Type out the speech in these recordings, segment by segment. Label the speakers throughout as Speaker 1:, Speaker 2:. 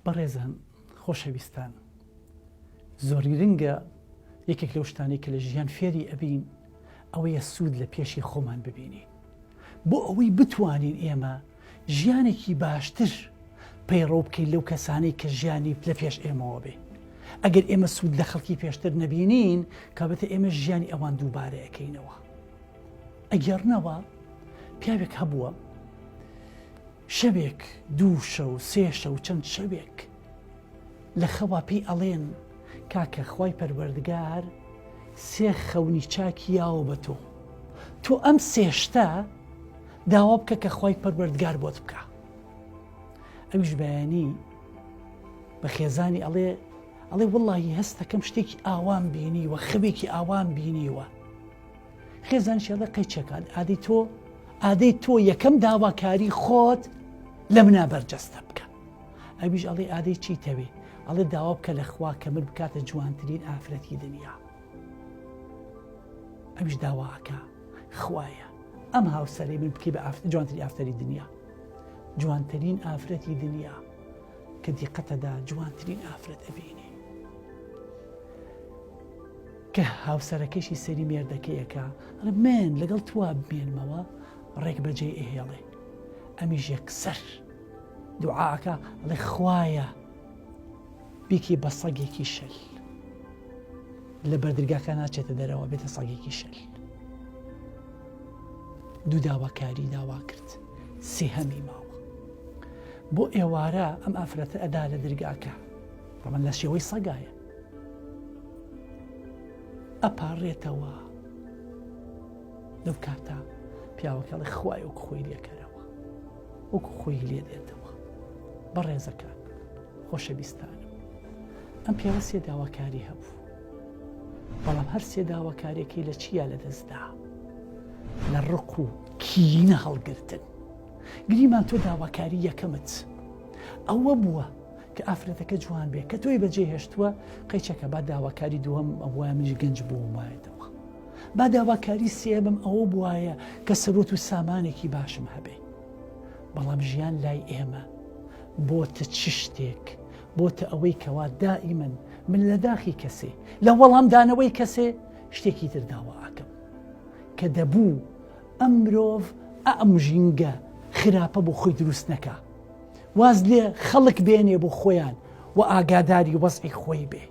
Speaker 1: بەڕێزان خۆشەویستان، زۆر گرنگە یەکێک لەو شتانەی کە لە ژیان فێری ئەبین ئەوەیە سوود لە پێشی خۆمان ببینین، بۆ ئەوەی بتوانین ئێمە ژیانێکی باشتر پەیڕەو بکەین لەو کەسانەی کە ژیانی لە پێش ئێمەوە بێ. ئەگەر ئێمە سوود لە خەڵکی پێشتر نەبینین کابێتە ئێمە ژیانی ئەوان دووبارە ئەەکەینەوە. ئەگەڕنەوە پیاوێک هەبووە شەوێک، دوو شەو، سێ شەو، چەند شەوێک لە خەوا پێی ئەڵێن کاکە خوای پەروەردگار سێ خەونی چاکیاوە بە تۆ ئەم سێشتە داوا بکە کە خوای پەروەردگار بۆت بکە. ئەویش بەیانی بە خێزانی ئەڵێ وەڵڵاهی هەستەکەم شتێکی ئاوان بینیوە، خەوێکی ئاوان بینیوە. خێزانیش ئەڵێ قەیچەکان ئادەی تۆ یەکەم داواکاری خۆت لە منە بەرجەستە بکە. ئەویش ئەڵێ ئادەی چیتەوێ؟ ئەڵێ داوا بکە لە خوا کە من بکاتە جوانترین ئافرەتی دنیا. ئەویش داواکە خوایە ئەم هاوسەرەی من بکەی بە جوانترین ئافرەتی دنیا، جوانترین ئافرەتی دنیا کە دیقەتەدا جوانترین ئافرەت ئەبینی. کە هاوسەرەکەشی سەری مێردەکەیەکە ئەڵێ من لەگەڵ توا بمێنمەوە ڕێک بەجێ ئێهێڵێ. ئەمیش یەکسەر دوعاکە ئەڵێ خوایە بیکی بە سەگێکی شەل، لە بەردرگاکە ناچێتە دەرەوە بێتە سەگێکی شەل. دوو داواکاری داوا کرد، سێهەمی ماوە. بۆ ئێوارە ئەم ئافرەتە ئەدا لە دەرگاکە، ڕەمەن لە شێوەی سەگایە، ئەپارڕێتەوە. لەو کاتە پیاوەکەڵی خوای وەکو خۆی لێکەرەوە، وەکو خۆی لێ دێتەوە. بەڕێزەکان خۆشەویستانم، ئەم پیاوە سێ داواکاری هەبوو، بەڵام هەر سێ داواکاریەکەی لە چیا لە دەستدا؟ لە ڕق و کینە هەڵگرتن. گریمان تۆ داواکاری یەکەمت ئەوە بووە کە ئافرەتەکە جوان بێ، کە تۆی بەجێ هێشتووە قەیچەکە با داواکاری دووەم ئەوە منیش گەنج بوومایەتەوە، با داواکاری سێمم ئەوە بواە کە سەرۆت و سامانێکی باشم هەبێ. بەڵام ژیان لای ئێمە بۆتە چ شتێک؟ بۆتە ئەوەی کەوا دائیمەن من لە داخی کەسێ، لە وەڵام دانەوەی کەسێ شتێکی تر داواکەم کە دەبوو ئەم مرۆڤ ئەم ژینگە خراپە بۆ خۆی دروست نەکا، واز لێ خەڵک بێنێ بۆ خۆیان و ئاگاداری وەزعی خۆی بێ،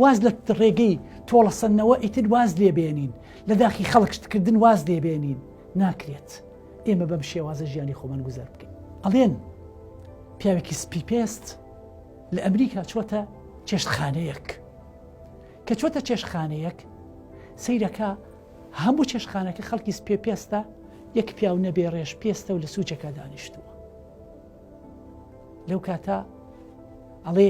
Speaker 1: واز لە ڕێگەی تۆڵەسەنەوە ئیتر واز لێ بێنین، لە داخی خەڵک شتکردن واز لێ بێنین. ناکرێت ئێمە بەم شێوازە ژیانی خۆمان گوزەر بکەین. ئەڵێن پیاوێکی سپی پێست لە ئەمریکا چۆتە چێشتخانەیەک، کە چۆتە چێشتخانەیەک سەیرەکە هەموو چێشتخانەکە خەڵکی سپێ پێستە، یەک پیاو نەبێ ڕێژ پێستە و لە سوچەکە دانیشتووە. لەو کاتە ئەڵێ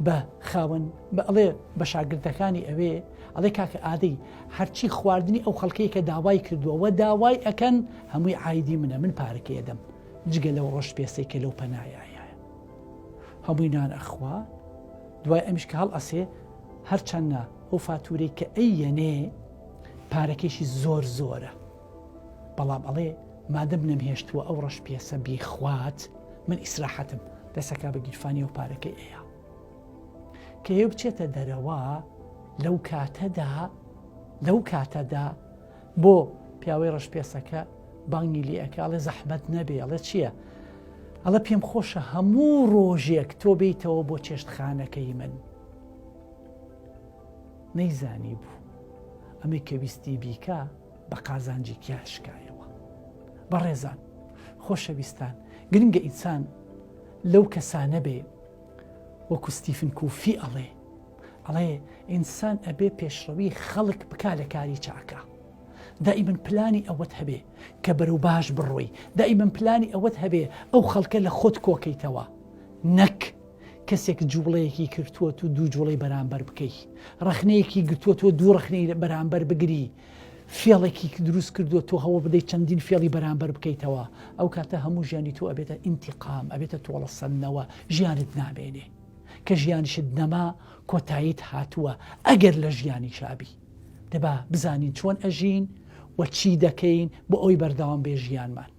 Speaker 1: بە خاوەن ئەڵێ بە شاگردەکانی ئەوێ ئەڵێ کاکە ئادەی هەرچی خواردنی ئەو خەڵکەی کە داوای کردووە داوای ئەکەن هەمووی عایدی منە، من پارەکەی دەم جگە لەو ڕۆژ پێسەی کە لەو پەنایایە هەمووی نان ئەخوا. دوای ئەمیش کە هەڵ ئەسێ هەرچەندە ئەو فاتورەی کە ئەیەنێ پارەکەشی زۆر زۆرە، بەڵام ئەڵێ مادەم نەمهێشتووە ئەو ڕەش پێسە بیخوات من ئیسراحەتم دەسەکا بە گیرفانی و پارەکەی ئەیە. کە ئێوە بچێتە دەرەوە لەو کاتەدا بۆ پیاوەی ڕەش پێسەکە بانگی لێ ئەکا، ئەڵێ زەحمەت نەبێ. ئەڵێ چییە؟ ئەڵێ پێم خۆشە هەموو ڕۆژێک تۆ بیتەوە بۆ چێشتخانەکەی من. نەیزانی بوو ئەمەی کە ویستی بیکە بە قازانجی کیاشکایەوە. بەڕێزان خۆشەویستان، گرنگە ئینسان لەو کەسانە بێ وەکو ستیفن کوفی ئەڵێ ئینسان ئەبێ پێشڕەوی خەڵک بکا لە کاری چاکە. دائیمەن پلانی ئەوەت هەبێ کە بەرەو باش بڕۆی، دائیمەن پلانی ئەوەت هەبێ ئەو خەڵکە لە خۆت کۆکەیتەوە، نەک کەسێک جوڵەیەکی کردووە و دوو جوڵەی بەرامبەر بکەی، ڕەخنەیەکی گرتووە و دوو ڕەخنەی بەرامبەر بگری، فێڵێکی دروست کردووە تۆ هەوە بدەیت چەندین فێڵی بەرامبەر بکەیتەوە. ئەو کاتە هەموو ژیانی تۆ ئەبێتە ئینتیقام، ئەبێتە تۆڵەسەندنەوە، ژیانت نابێنێ. کە ژیانشت نەما کۆتاییت هاتووە. ئەگەر لە ژیانی شابی دەبا بزانین چۆن ئەژین و چی دەکەین بۆ ئەوی بەردەوام بێ ژیانمان.